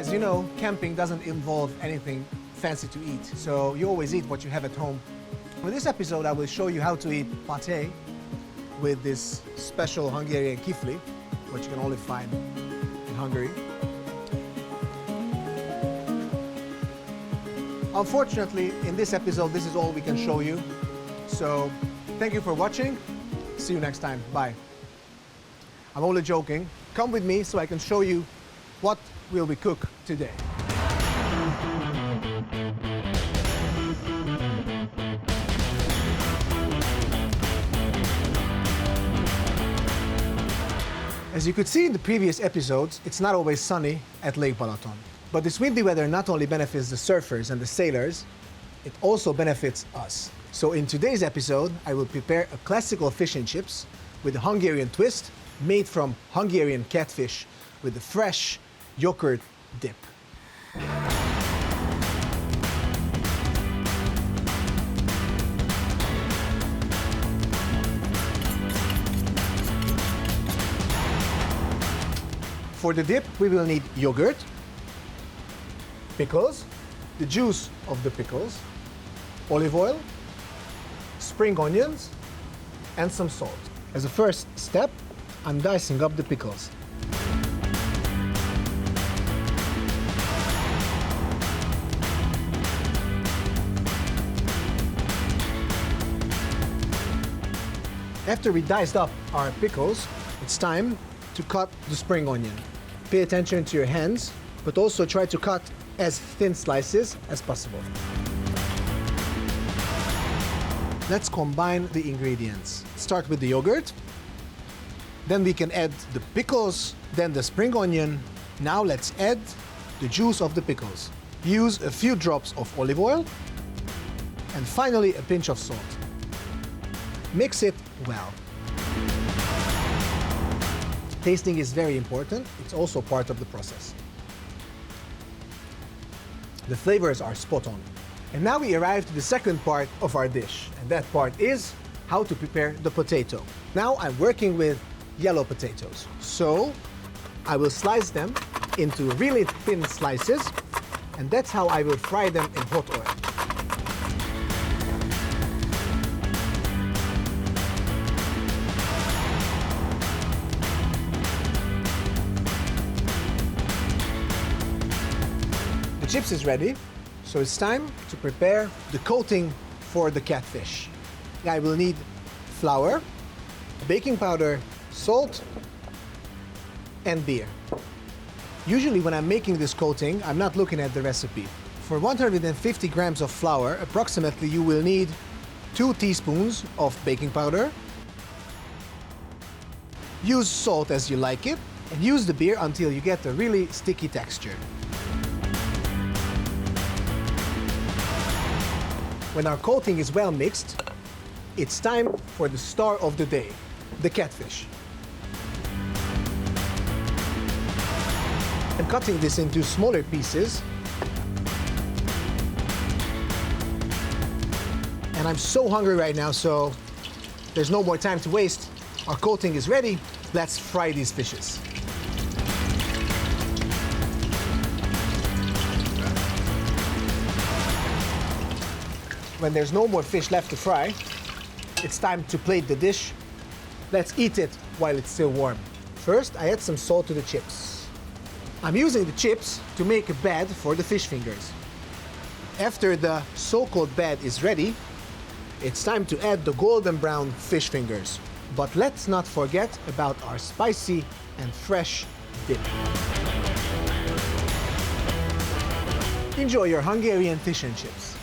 As you know, camping doesn't involve anything fancy to eat, so you always eat what you have at home. For this episode, I will show you how to eat pate with this special Hungarian kifli, which you can only find in Hungary. Unfortunately, in this episode, this is all we can show you. So, thank you for watching. See you next time. Bye. I'm only joking. Come with me so I can show you what will we cook today. As you could see in the previous episodes, it's not always sunny at Lake Balaton. But this windy weather not only benefits the surfers and the sailors, it also benefits us. So in today's episode, I will prepare a classical fish and chips with a Hungarian twist made from Hungarian catfish with a fresh yogurt dip. For the dip, we will need yogurt, pickles, the juice of the pickles, olive oil, spring onions, and some salt. As a first step, I'm dicing up the pickles. After we diced up our pickles, it's time to cut the spring onion. Pay attention to your hands, but also try to cut as thin slices as possible. Let's combine the ingredients. Start with the yogurt, then we can add the pickles, then the spring onion. Now let's add the juice of the pickles. Use a few drops of olive oil, and finally a pinch of salt. Mix it well. Tasting is very important. It's also part of the process. The flavors are spot on. And now we arrive to the second part of our dish. And that part is how to prepare the potato. Now I'm working with yellow potatoes. So I will slice them into really thin slices. And that's how I will fry them in hot oil. The chips is ready, so it's time to prepare the coating for the catfish. I will need flour, baking powder, salt, and beer. Usually when I'm making this coating, I'm not looking at the recipe. For 150 grams of flour, approximately you will need 2 teaspoons of baking powder. Use salt as you like it, and use the beer until you get a really sticky texture. When our coating is well mixed, it's time for the star of the day, the catfish. I'm cutting this into smaller pieces. And I'm so hungry right now, so there's no more time to waste. Our coating is ready. Let's fry these fishes. When there's no more fish left to fry, it's time to plate the dish. Let's eat it while it's still warm. First, I add some salt to the chips. I'm using the chips to make a bed for the fish fingers. After the so-called bed is ready, it's time to add the golden brown fish fingers. But let's not forget about our spicy and fresh dip. Enjoy your Hungarian fish and chips.